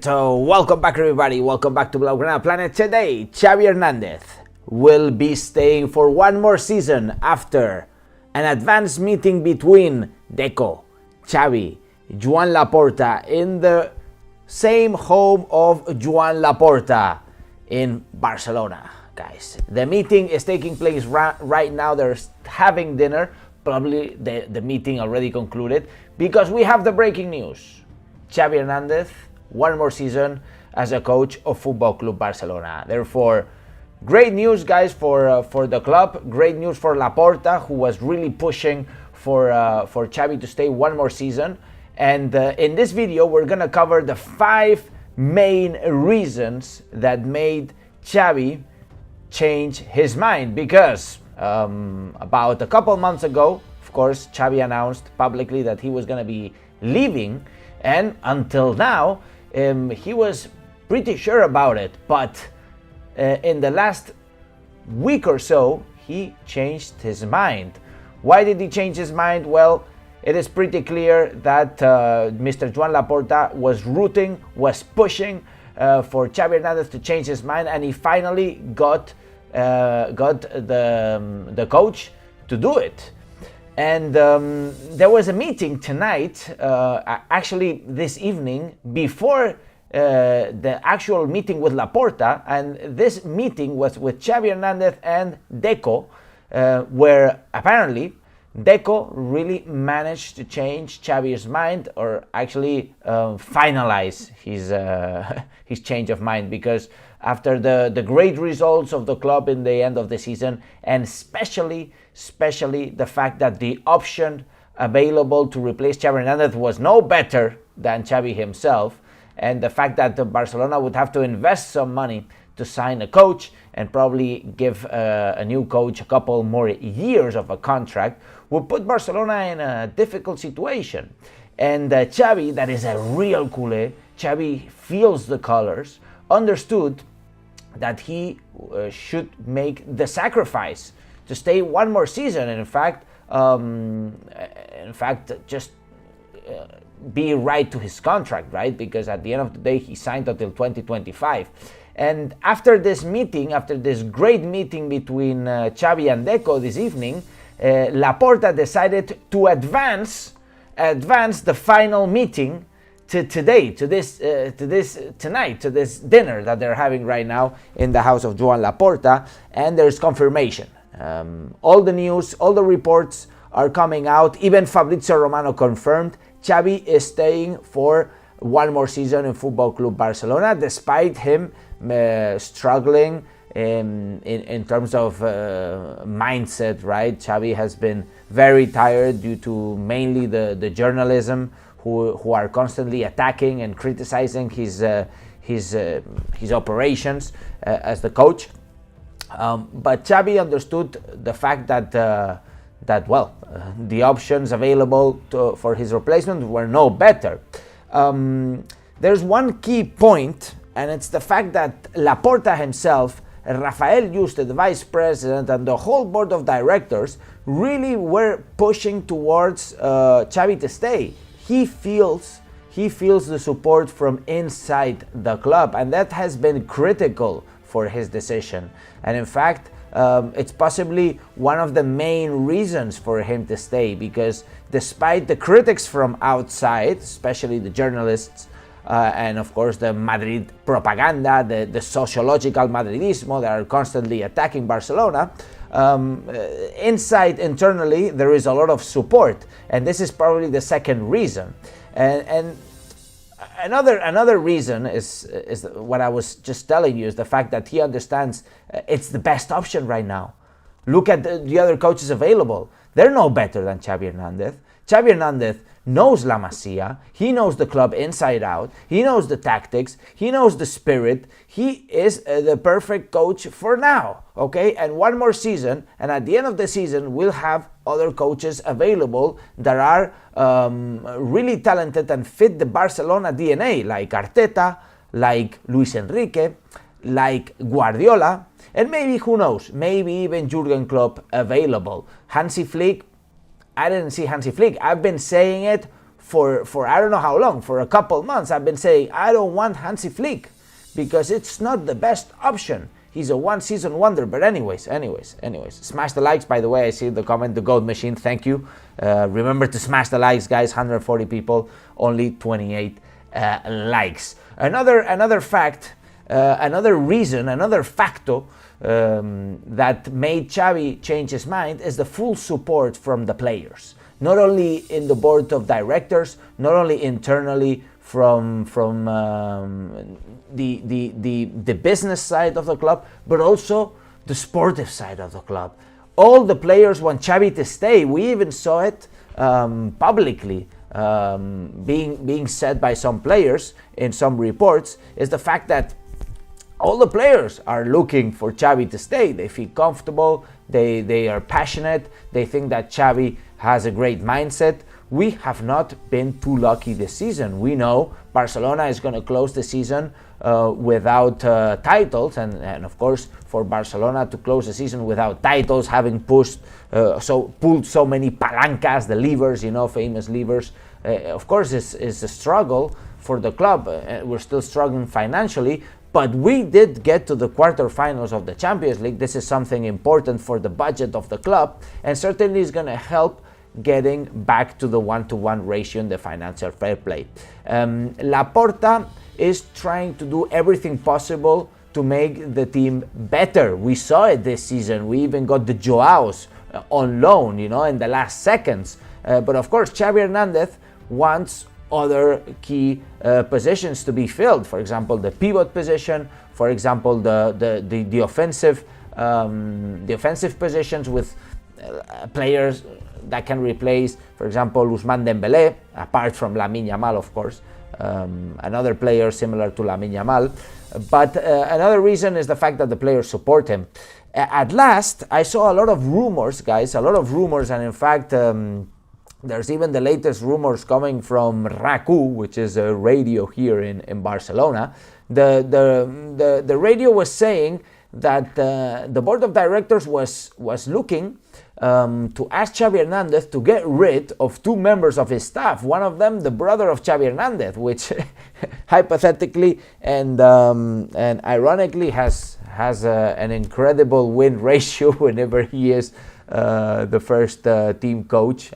So welcome back everybody, welcome back to Blaugrana Planet. Today, Xavi Hernandez will be staying for one more season after an advanced meeting between Deco, Xavi, Joan Laporta in the same home of Joan Laporta in Barcelona. Guys, the meeting is taking place right now. They're having dinner, probably the meeting already concluded, because we have the breaking news. Xavi Hernandez, one more season as a coach of Football Club Barcelona. Therefore, great news, guys, for the club. Great news for Laporta, who was really pushing for Xavi to stay one more season. And in this video, we're gonna cover the 5 main reasons that made Xavi change his mind. Because about a couple months ago, of course, Xavi announced publicly that he was gonna be leaving, and until now, he was pretty sure about it, but in the last week or so, he changed his mind. Why did he change his mind? Well, it is pretty clear that Mr. Joan Laporta was pushing for Xavi Hernandez to change his mind, and he finally got the coach to do it. And there was a meeting tonight, actually this evening, before the actual meeting with Laporta, and this meeting was with Xavi Hernandez and Deco, where apparently Deco really managed to change Xavi's mind, or actually finalize his change of mind, because after the great results of the club in the end of the season, and especially the fact that the option available to replace Xavi Hernandez was no better than Xavi himself, and the fact that Barcelona would have to invest some money to sign a coach and probably give a new coach a couple more years of a contract, would put Barcelona in a difficult situation. And Xavi, that is a real culé, Xavi feels the colors, understood that he should make the sacrifice to stay one more season, and in fact, just be right to his contract, right? Because at the end of the day, he signed until 2025. And after this meeting, after this great meeting between Xavi and Deco this evening, Laporta decided to advance the final meeting to today, to this dinner that they're having right now in the house of Joan Laporta, and there's confirmation. All the news, all the reports are coming out. Even Fabrizio Romano confirmed Xavi is staying for one more season in Football Club Barcelona, despite him struggling in terms of mindset, right? Xavi has been very tired due to mainly the journalism who are constantly attacking and criticizing his operations as the coach. But Xavi understood the fact that the options available for his replacement were no better. There's one key point, and it's the fact that Laporta himself, Rafael Juste, the vice president, and the whole board of directors really were pushing towards Xavi to stay. He feels the support from inside the club, and that has been critical for his decision. And in fact, it's possibly one of the main reasons for him to stay, because despite the critics from outside, especially the journalists, and of course the Madrid propaganda, the sociological Madridismo that are constantly attacking Barcelona, internally there is a lot of support, and this is probably the second reason. And another reason is what I was just telling you, is the fact that he understands it's the best option right now. Look at the other coaches available. They're no better than Xavi Hernandez. Xavi Hernandez knows La Masia, he knows the club inside out, he knows the tactics, he knows the spirit. He is the perfect coach for now, okay? And one more season, and at the end of the season, we'll have other coaches available that are really talented and fit the Barcelona DNA, like Arteta, like Luis Enrique, like Guardiola, and maybe, who knows, maybe even Jurgen Klopp available. Hansi Flick, I didn't see Hansi Flick. I've been saying it for I don't know how long, for a couple months, I've been saying I don't want Hansi Flick because it's not the best option. He's a one-season wonder. But anyways, smash the likes. By the way, I see the comment, the gold machine. Thank you. Remember to smash the likes, guys. 140 people, only 28 likes. Another fact, another reason, another factor that made Xavi change his mind is the full support from the players. Not only in the board of directors, not only internally from the business side of the club, but also the sportive side of the club. All the players want Xavi to stay. We even saw it publicly being said by some players in some reports, is the fact that all the players are looking for Xavi to stay. They feel comfortable, they are passionate, they think that Xavi has a great mindset. We have not been too lucky this season. We know Barcelona is going to close the season without titles, and of course for Barcelona to close the season without titles, having pulled so many palancas, the levers, famous levers, of course is a struggle for the club. We're still struggling financially, but we did get to the quarterfinals of the Champions League. This is something important for the budget of the club, and certainly is going to help getting back to the 1-to-1 ratio in the financial fair play. Laporta is trying to do everything possible to make the team better. We saw it this season. We even got the Joaos on loan, in the last seconds. But of course, Xavi Hernandez wants other key positions to be filled. For example, the pivot position. For example, the offensive positions with players that can replace, for example, Ousmane Dembélé, apart from Lamine Yamal, of course, another player similar to Lamine Yamal. But another reason is the fact that the players support him. At last, I saw a lot of rumors, guys, and in fact, there's even the latest rumors coming from RACU, which is a radio here in Barcelona. The radio was saying that the board of directors was looking to ask Xavi Hernandez to get rid of two members of his staff. One of them, the brother of Xavi Hernandez, which hypothetically and ironically has an incredible win ratio whenever he is the first team coach.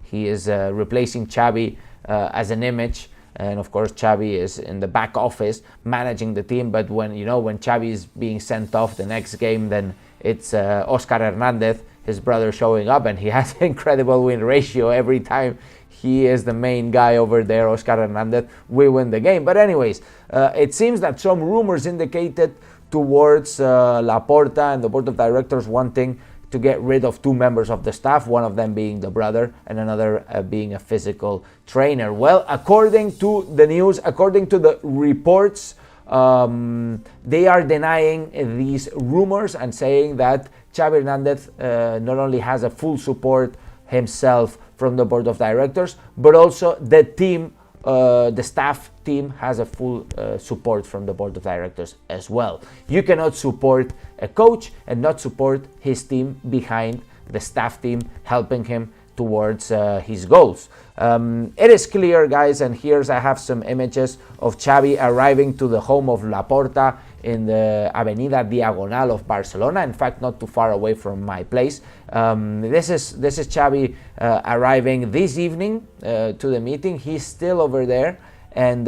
He is replacing Xavi as an image. And of course, Xavi is in the back office managing the team. But when Xavi is being sent off the next game, then it's Oscar Hernandez, his brother, showing up, and he has an incredible win ratio every time he is the main guy over there. Oscar Hernandez, we win the game. But anyways, it seems that some rumors indicated towards Laporta and the board of directors wanting to get rid of two members of the staff, one of them being the brother and another being a physical trainer. Well, according to the news, according to the reports, they are denying these rumors and saying that Xavi Hernandez not only has a full support himself from the board of directors, but also the team, the staff team has a full support from the board of directors as well. You cannot support a coach and not support his team behind the staff team, helping him towards his goals. It is clear, guys, and here's I have some images of Xavi arriving to the home of Laporta in the Avenida Diagonal of Barcelona. In fact, not too far away from my place. This is Xavi arriving this evening to the meeting. He's still over there, and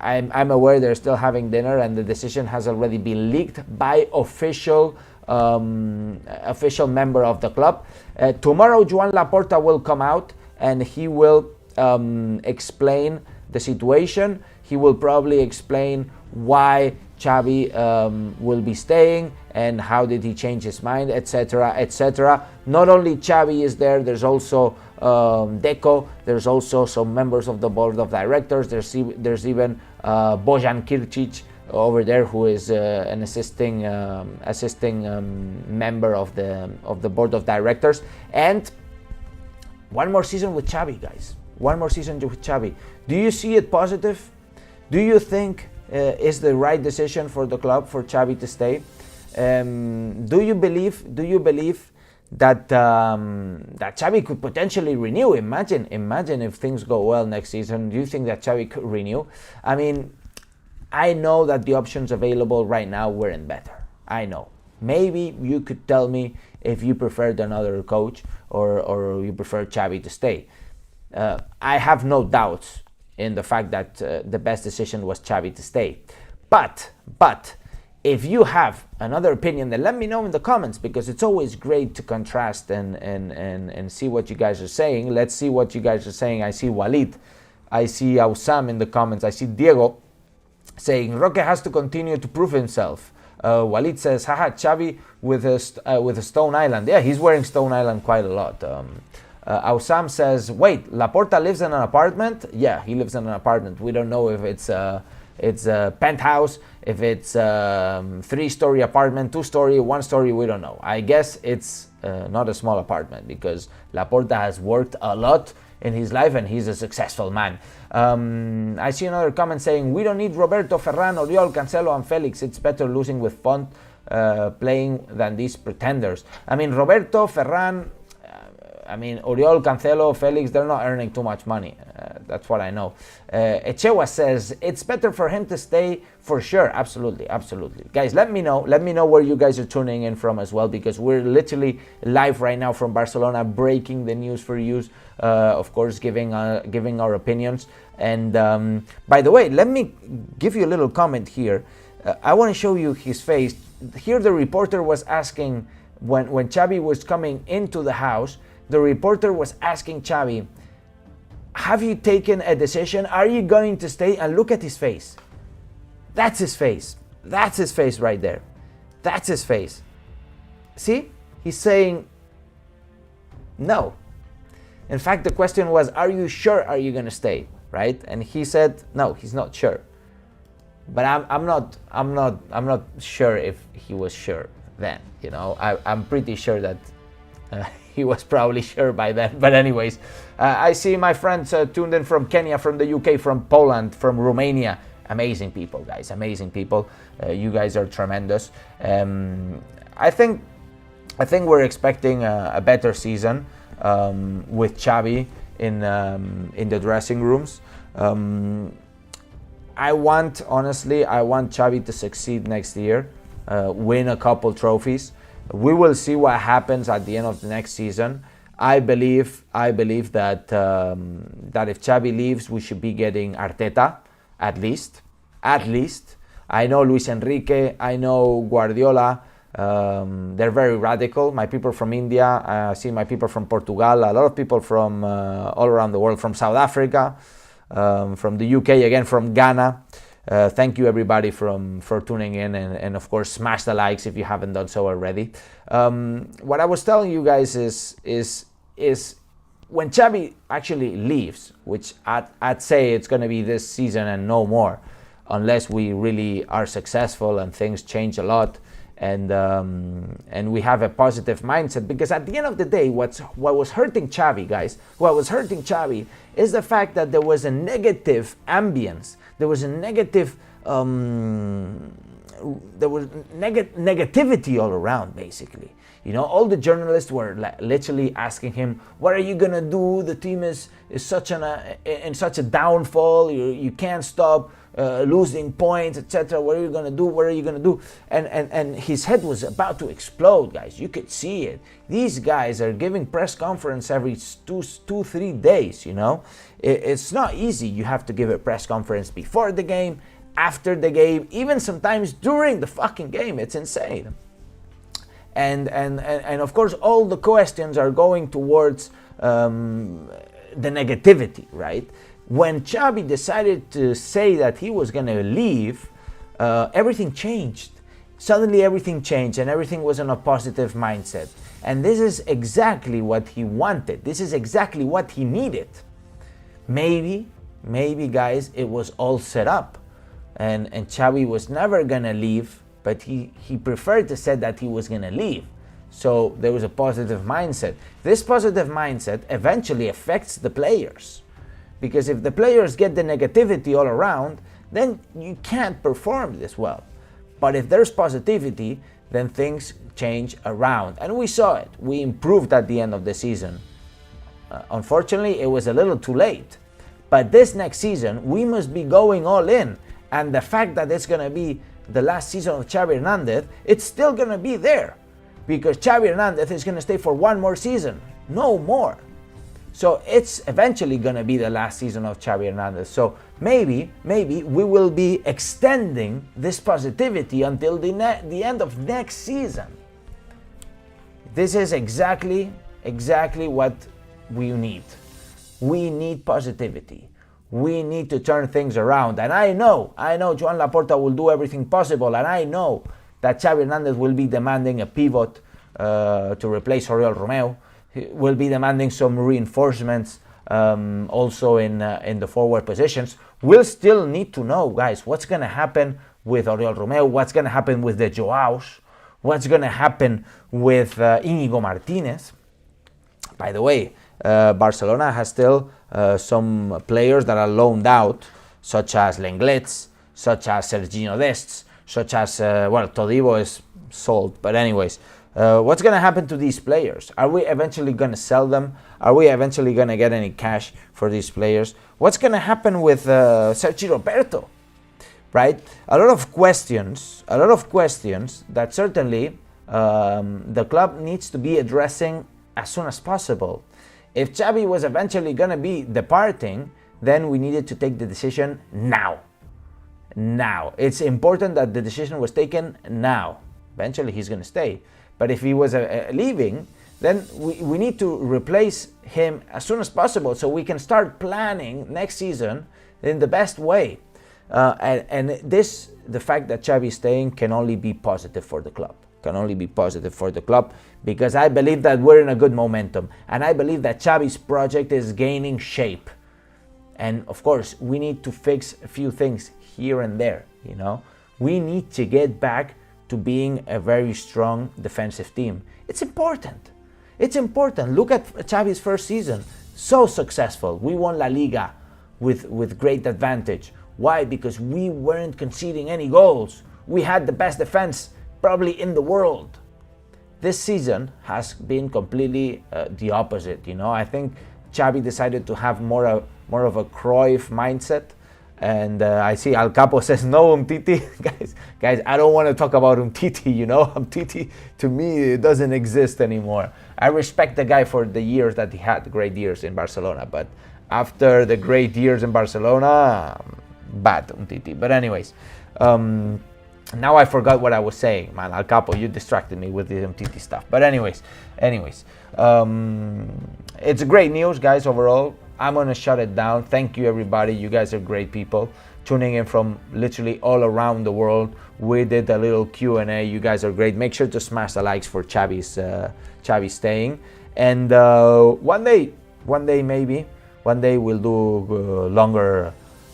I'm aware they're still having dinner, and the decision has already been leaked by official member of the club. Tomorrow, Joan Laporta will come out and he will explain the situation. He will probably explain why Xavi will be staying and how did he change his mind, etc., etc. Not only Xavi is there, there's also Deco, there's also some members of the board of directors, there's even Bojan Kirčić over there, who is an assisting member of the board of directors. And one more season with Xavi, guys. One more season with Xavi. Do you see it positive? Do you think is the right decision for the club for Xavi to stay? Do you believe that Xavi could potentially renew. Imagine if things go well next season. Do you think that Xavi could renew? I mean, I know that the options available right now weren't better. I know. Maybe you could tell me if you preferred another coach or you prefer Xavi to stay. I have no doubts in the fact that the best decision was Xavi to stay. But if you have another opinion, then let me know in the comments, because it's always great to contrast and see what you guys are saying. Let's see what you guys are saying. I see Walid, I see Ausam in the comments, I see Diego saying Roque has to continue to prove himself. Walid says, haha, Xavi with a Stone Island. Yeah, he's wearing Stone Island quite a lot. Ausam says, wait, Laporta lives in an apartment? Yeah, he lives in an apartment. We don't know if it's a penthouse, if it's a 3-story apartment, 2-story, 1-story, we don't know. I guess it's not a small apartment, because Laporta has worked a lot in his life and he's a successful man. I see another comment saying, we don't need Roberto, Ferran, Oriol, Cancelo and Felix. It's better losing with Font playing than these pretenders. I mean, Roberto, Ferran, Oriol, Cancelo, Felix, they're not earning too much money. That's what I know. Echewa says, it's better for him to stay for sure. Absolutely. Guys, let me know where you guys are tuning in from as well, because we're literally live right now from Barcelona, breaking the news for you. Of course, giving our opinions. And by the way, let me give you a little comment here. I want to show you his face. Here the reporter was asking, when Xavi was coming into the house, the reporter was asking Xavi, have you taken a decision? Are you going to stay? And look at his face. That's his face. That's his face right there. That's his face. See? He's saying no. In fact, the question was, are you sure are you going to stay? Right? And he said no, he's not sure. But I'm not sure if he was sure then, you know. I'm pretty sure that he was probably sure by then. But anyways, I see my friends tuned in from Kenya, from the UK, from Poland, from Romania. Amazing people, guys, amazing people. You guys are tremendous. I think we're expecting a better season with Xavi in the dressing rooms. Honestly, I want Xavi to succeed next year, win a couple trophies. We will see what happens at the end of the next season. I believe that if Xavi leaves, we should be getting Arteta, at least. I know Luis Enrique, I know Guardiola. They're very radical. My people from India, I see my people from Portugal, a lot of people from all around the world, from South Africa, from the UK, again from Ghana. Thank you everybody for tuning in, and of course smash the likes if you haven't done so already. What I was telling you guys is when Xavi actually leaves, which I'd say it's going to be this season and no more, unless we really are successful and things change a lot, and we have a positive mindset. Because at the end of the day, what was hurting Xavi, guys, is the fact that there was a negative ambience. There was a negative, negativity all around, basically. You know, all the journalists were literally asking him, what are you going to do? The team is in such a downfall. You can't stop losing points, etc. What are you going to do? And his head was about to explode, guys. You could see it. These guys are giving press conference every 2-3 days, you know. It's not easy. You have to give a press conference before the game, after the game, even sometimes during the fucking game. It's insane. And of course, all the questions are going towards the negativity, right? When Xavi decided to say that he was going to leave, everything changed. Suddenly everything changed and everything was in a positive mindset. And this is exactly what he wanted. This is exactly what he needed. Maybe guys, it was all set up. And Xavi was never going to leave, but he preferred to say that he was going to leave. So there was a positive mindset. This positive mindset eventually affects the players. Because if the players get the negativity all around, then you can't perform this well. But if there's positivity, then things change around. And we saw it. We improved at the end of the season. Unfortunately, it was a little too late. But this next season, we must be going all in. And the fact that it's going to be the last season of Xavi Hernandez, it's still going to be there. Because Xavi Hernandez is going to stay for one more season. No more. So it's eventually going to be the last season of Xavi Hernandez. So maybe we will be extending this positivity until the end of next season. This is exactly what we need. We need positivity. We need to turn things around. And I know Joan Laporta will do everything possible. And I know that Xavi Hernandez will be demanding a pivot to replace Oriol Romeu. He will be demanding some reinforcements also in the forward positions. We'll still need to know, guys, what's going to happen with Oriol Romeu, what's going to happen with the Joaos, what's going to happen with Íñigo Martínez. By the way, Barcelona has still some players that are loaned out, such as Lenglet, such as Serginho Dest, such as, Todibo is sold, but anyways. What's going to happen to these players? Are we eventually going to sell them? Are we eventually going to get any cash for these players? What's going to happen with Sergi Roberto? Right? A lot of questions that certainly the club needs to be addressing as soon as possible. If Xavi was eventually going to be departing, then we needed to take the decision now. Now. It's important that the decision was taken now. Eventually he's going to stay. But if he was leaving, then we need to replace him as soon as possible so we can start planning next season in the best way. The fact that Xavi is staying can only be positive for the club. Because I believe that we're in a good momentum. And I believe that Xavi's project is gaining shape. And of course, we need to fix a few things here and there, We need to get back to being a very strong defensive team. It's important. Look at Xavi's first season. So successful. We won La Liga with great advantage. Why? Because we weren't conceding any goals. We had the best defense probably in the world. This season has been completely the opposite. I think Xavi decided to have more of a Cruyff mindset. And I see Al Capo says, no, Umtiti. guys, I don't want to talk about Umtiti, Umtiti, to me, it doesn't exist anymore. I respect the guy for the years that he had, great years in Barcelona. But after the great years in Barcelona, bad Umtiti. But anyways, now I forgot what I was saying, man. Al Capo, you distracted me with the Umtiti stuff. But anyways, it's great news, guys, overall. I'm going to shut it down. Thank you, everybody. You guys are great people. Tuning in from literally all around the world. We did a little Q&A. You guys are great. Make sure to smash the likes for Xavi staying. And one day we'll do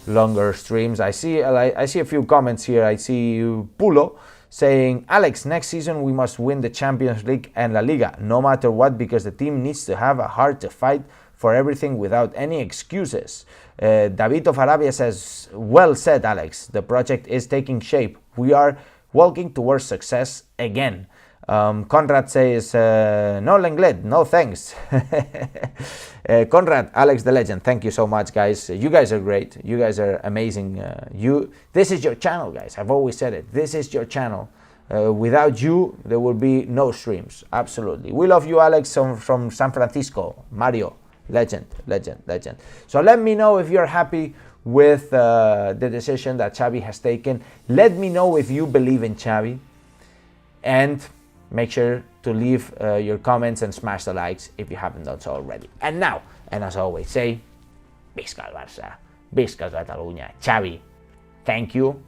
longer streams. I see a few comments here. I see Pulo saying, Alex, next season we must win the Champions League and La Liga, no matter what, because the team needs to have a heart to fight for everything without any excuses. David of Arabia says, well said, Alex. The project is taking shape. We are walking towards success again. Conrad says, no Lenglet, no thanks. Conrad, Alex the Legend, thank you so much, guys. You guys are great. You guys are amazing. This is your channel, guys. I've always said it. This is your channel. Without you, there will be no streams. Absolutely. We love you, Alex, from San Francisco. Mario. Legend. So let me know if you're happy with the decision that Xavi has taken. Let me know if you believe in Xavi. And make sure to leave your comments and smash the likes if you haven't done so already. And now, and as I always say, Visca el Barça, Visca Catalunya. Xavi, thank you.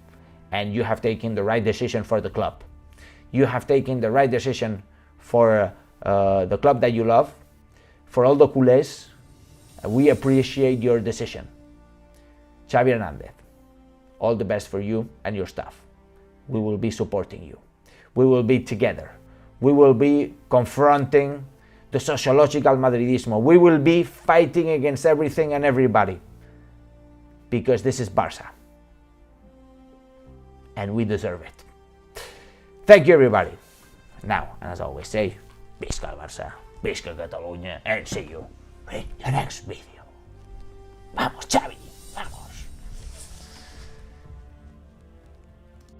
And you have taken the right decision for the club. You have taken the right decision for the club that you love. For all the culés, we appreciate your decision. Xavi Hernandez, all the best for you and your staff. We will be supporting you. We will be together. We will be confronting the sociological Madridismo. We will be fighting against everything and everybody. Because this is Barça. And we deserve it. Thank you, everybody. Now, and as I always say, visca el Barça, visca Catalunya, and see you in the next video.